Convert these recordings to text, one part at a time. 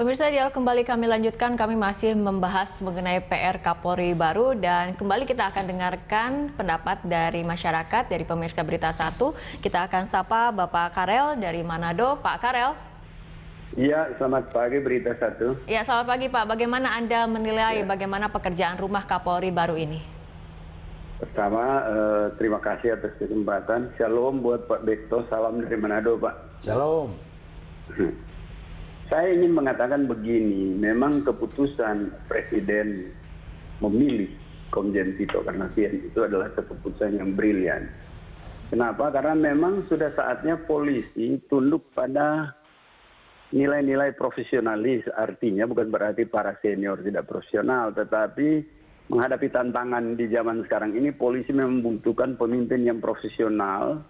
Pemirsa, dialog kembali kami lanjutkan. Kami masih membahas mengenai PR Kapolri baru dan kembali kita akan dengarkan pendapat dari masyarakat, dari pemirsa Berita Satu. Kita akan sapa Bapak Karel dari Manado. Pak Karel. Iya, selamat pagi Berita Satu. Ya, selamat pagi Pak. Bagaimana Anda menilai bagaimana pekerjaan rumah Kapolri baru ini? Pertama, terima kasih atas kesempatan. Shalom buat Pak Bekto, salam dari Manado Pak. Shalom. Saya ingin mengatakan begini, memang keputusan Presiden memilih Komjen Tito Karnavian itu adalah keputusan yang brilian. Kenapa? Karena memang sudah saatnya polisi tunduk pada nilai-nilai profesionalis, artinya bukan berarti para senior tidak profesional, tetapi menghadapi tantangan di zaman sekarang ini, polisi membutuhkan pemimpin yang profesional,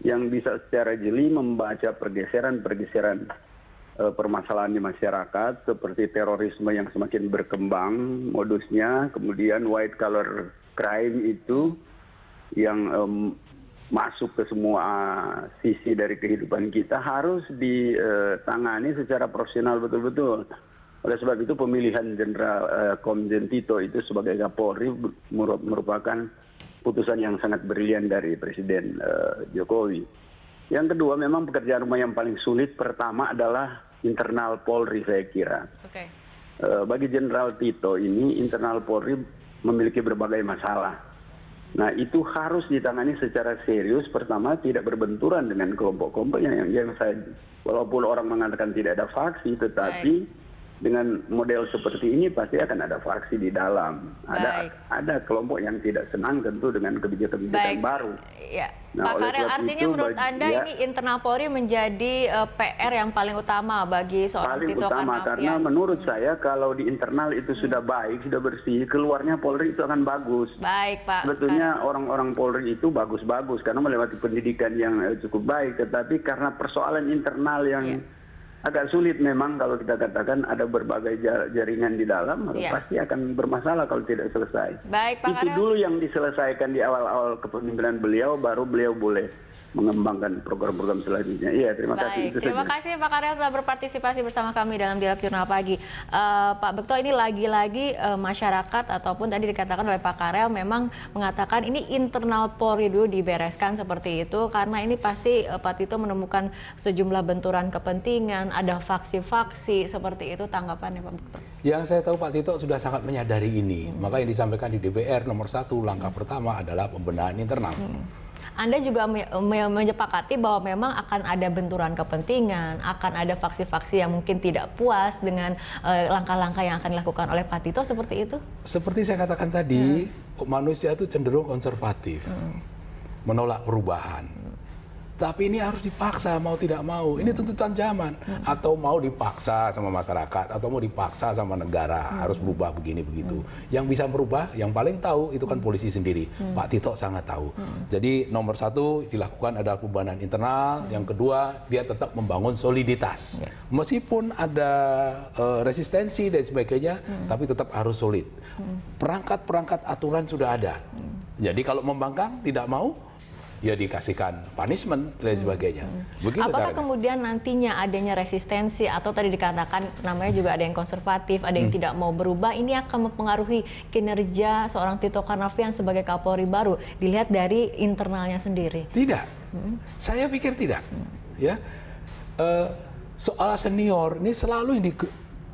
yang bisa secara jeli membaca pergeseran-pergeseran permasalahan di masyarakat seperti terorisme yang semakin berkembang modusnya, kemudian white collar crime itu yang masuk ke semua sisi dari kehidupan kita harus ditangani secara profesional betul-betul. Oleh sebab itu pemilihan Jenderal Komjen Tito itu sebagai Kapolri merupakan putusan yang sangat brilian dari Presiden Jokowi. Yang kedua, memang pekerjaan rumah yang paling sulit pertama adalah internal Polri, saya kira. Oke. Bagi Jenderal Tito ini, internal Polri memiliki berbagai masalah. Nah, itu harus ditangani secara serius. Pertama, tidak berbenturan dengan kelompok-kelompok yang saya, walaupun orang mengatakan tidak ada faksi, tetapi dengan model seperti ini pasti akan ada faksi di dalam. Ada kelompok yang tidak senang tentu dengan kebijakan-kebijakan baru. Ya. Nah, Pak Karel, artinya menurut Anda ini internal Polri menjadi PR yang paling utama bagi seorang Tito Karnavian? Paling utama, karena menurut saya kalau di internal itu sudah baik, sudah bersih, keluarnya Polri itu akan bagus. Baik, Pak. Sebetulnya orang-orang Polri itu bagus-bagus karena melewati pendidikan yang cukup baik, tetapi karena persoalan internal yang agak sulit memang kalau kita katakan ada berbagai jaringan di dalam, pasti akan bermasalah kalau tidak selesai. Baik, Pak Itu Karel. dulu yang diselesaikan di awal-awal kepemimpinan beliau, baru beliau boleh mengembangkan program-program selanjutnya. Iya, terima kasih. Terima kasih Pak Karel telah berpartisipasi bersama kami dalam Dialog Jurnal Pagi. Pak Bekto, ini lagi-lagi masyarakat ataupun tadi dikatakan oleh Pak Karel memang mengatakan ini internal Polri dulu dibereskan seperti itu karena ini pasti Pak Tito menemukan sejumlah benturan kepentingan, ada faksi-faksi seperti itu. Tanggapannya Pak Bekto? Yang saya tahu Pak Tito sudah sangat menyadari ini. Maka yang disampaikan di DPR nomor 1 langkah pertama adalah pembenahan internal. Anda juga menyepakati bahwa memang akan ada benturan kepentingan, akan ada faksi-faksi yang mungkin tidak puas dengan langkah-langkah yang akan dilakukan oleh Pak Tito, seperti itu? Seperti saya katakan tadi, manusia itu cenderung konservatif, menolak perubahan. Tapi ini harus dipaksa, mau tidak mau. Ini tuntutan zaman. Atau mau dipaksa sama masyarakat, atau mau dipaksa sama negara, harus berubah begini begitu. Yang bisa merubah, yang paling tahu itu kan polisi sendiri. Pak Tito sangat tahu. Jadi nomor 1 dilakukan adalah pembenahan internal. Yang kedua, dia tetap membangun soliditas. Meskipun ada resistensi dan sebagainya, tapi tetap harus solid. Perangkat-perangkat aturan sudah ada. Jadi kalau membangkang, tidak mau, ya dikasihkan punishment dan sebagainya. Begitu apakah caranya. kemudian nantinya adanya resistensi atau tadi dikatakan namanya juga ada yang konservatif, ada yang tidak mau berubah, ini akan mempengaruhi kinerja seorang Tito Karnavian sebagai Kapolri baru dilihat dari internalnya sendiri? Tidak. Saya pikir tidak. Ya. Soal senior ini selalu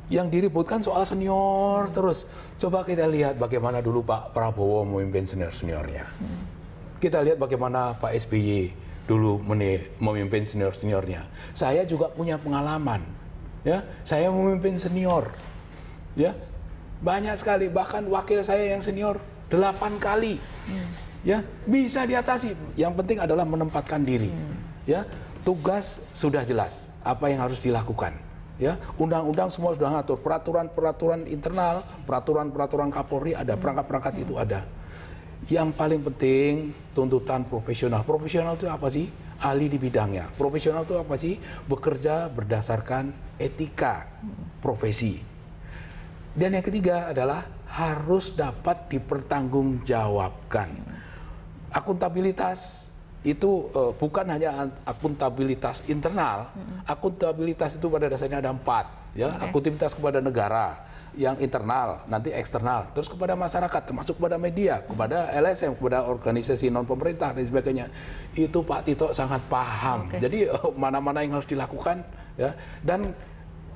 yang diributkan soal senior terus. Coba kita lihat bagaimana dulu Pak Prabowo memimpin senior-seniornya. Kita lihat bagaimana Pak SBY dulu memimpin senior-seniornya. Saya juga punya pengalaman, ya. Saya memimpin senior, ya. Banyak sekali, bahkan wakil saya yang senior 8 kali, ya. Bisa diatasi. Yang penting adalah menempatkan diri, ya. Tugas sudah jelas, apa yang harus dilakukan. Ya, undang-undang semua sudah ngatur, peraturan-peraturan internal, peraturan-peraturan Kapolri ada, perangkat-perangkat itu ada. Yang paling penting tuntutan profesional. Profesional itu apa sih? Ahli di bidangnya. Profesional itu apa sih? Bekerja berdasarkan etika profesi. Dan yang ketiga adalah harus dapat dipertanggungjawabkan. Akuntabilitas itu bukan hanya akuntabilitas internal, akuntabilitas itu pada dasarnya ada 4, ya. Akuntabilitas kepada negara yang internal, nanti eksternal, terus kepada masyarakat, termasuk kepada media, kepada LSM, kepada organisasi non pemerintah dan sebagainya. Itu Pak Tito sangat paham. Jadi mana-mana yang harus dilakukan, ya. Dan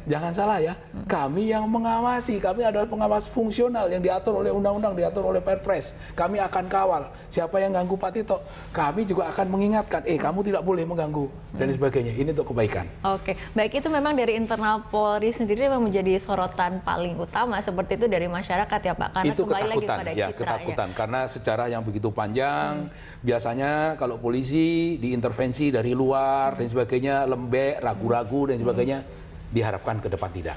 jangan salah ya, kami yang mengawasi, kami adalah pengawas fungsional yang diatur oleh undang-undang, diatur oleh Perpres. Kami akan kawal siapa yang ganggu Pak Tito. Kami juga akan mengingatkan, kamu tidak boleh mengganggu dan sebagainya. Ini untuk kebaikan. Oke, baik, itu memang dari internal Polri sendiri memang menjadi sorotan paling utama seperti itu dari masyarakat ya Pak. Karena itu kembali lagi ketakutan, pada ya, citranya. ketakutan karena sejarah yang begitu panjang. Biasanya kalau polisi diintervensi dari luar dan sebagainya, lembek, ragu-ragu dan sebagainya. Diharapkan ke depan tidak.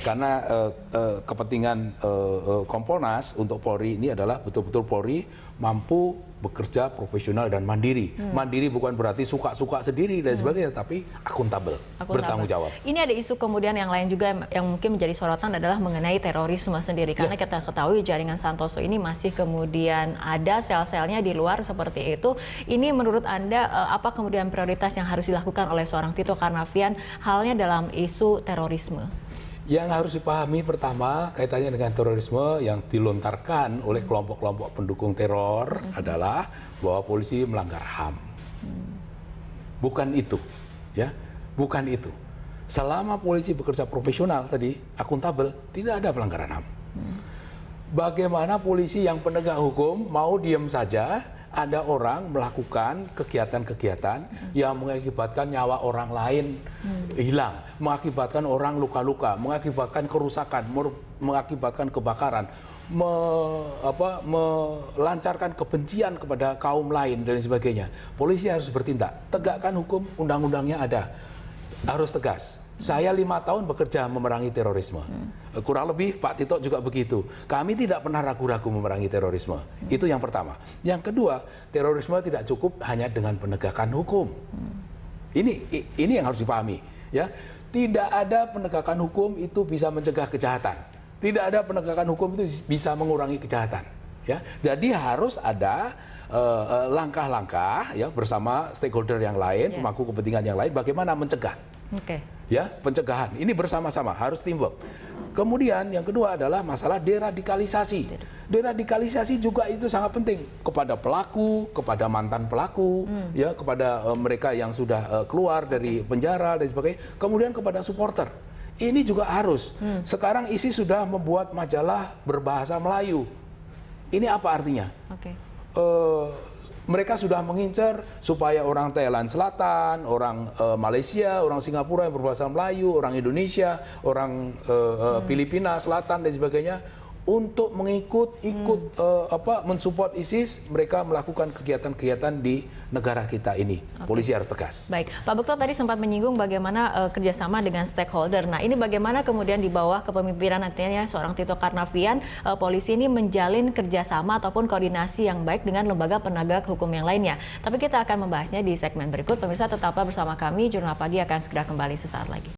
Karena kepentingan Kompolnas untuk Polri ini adalah betul-betul Polri mampu bekerja profesional dan mandiri. Mandiri bukan berarti suka-suka sendiri dan sebagainya, tapi akuntabel, bertanggung jawab. Ini ada isu kemudian yang lain juga yang mungkin menjadi sorotan adalah mengenai terorisme sendiri. Karena kita ketahui jaringan Santoso ini masih kemudian ada sel-selnya di luar seperti itu. Ini menurut Anda apa kemudian prioritas yang harus dilakukan oleh seorang Tito Karnavian halnya dalam isu terorisme? Yang harus dipahami pertama kaitannya dengan terorisme yang dilontarkan oleh kelompok-kelompok pendukung teror adalah bahwa polisi melanggar HAM. Bukan itu, ya, bukan itu. Selama polisi bekerja profesional tadi, akuntabel, tidak ada pelanggaran HAM. Bagaimana polisi yang penegak hukum mau diam saja ada orang melakukan kegiatan-kegiatan yang mengakibatkan nyawa orang lain hilang, mengakibatkan orang luka-luka, mengakibatkan kerusakan, mengakibatkan kebakaran, melancarkan kebencian kepada kaum lain dan sebagainya. Polisi harus bertindak, tegakkan hukum, undang-undangnya ada, harus tegas. Saya 5 tahun bekerja memerangi terorisme. Kurang lebih Pak Tito juga begitu. Kami tidak pernah ragu-ragu memerangi terorisme. Itu yang pertama. Yang kedua, terorisme tidak cukup hanya dengan penegakan hukum. Ini yang harus dipahami. Ya, tidak ada penegakan hukum itu bisa mencegah kejahatan. Tidak ada penegakan hukum itu bisa mengurangi kejahatan. Ya, jadi harus ada langkah-langkah ya bersama stakeholder yang lain, pemangku kepentingan yang lain, bagaimana mencegah. Ya, pencegahan ini bersama-sama harus teamwork. Kemudian yang kedua adalah masalah deradikalisasi. Deradikalisasi juga itu sangat penting kepada pelaku, kepada mantan pelaku, ya, kepada mereka yang sudah keluar dari penjara dan sebagainya. Kemudian kepada supporter. Ini juga harus. Sekarang ISIS sudah membuat majalah berbahasa Melayu. Ini apa artinya? Mereka sudah mengincar supaya orang Thailand Selatan, orang Malaysia, orang Singapura yang berbahasa Melayu, orang Indonesia, orang Filipina Selatan dan sebagainya untuk mensupport ISIS, mereka melakukan kegiatan-kegiatan di negara kita ini. Polisi harus tegas. Baik, Pak Bekto tadi sempat menyinggung bagaimana kerjasama dengan stakeholder. Nah, ini bagaimana kemudian di bawah kepemimpinan nantinya seorang Tito Karnavian, polisi ini menjalin kerjasama ataupun koordinasi yang baik dengan lembaga penegak hukum yang lainnya. Tapi kita akan membahasnya di segmen berikut. Pemirsa tetaplah bersama kami, Jurnal Pagi akan segera kembali sesaat lagi.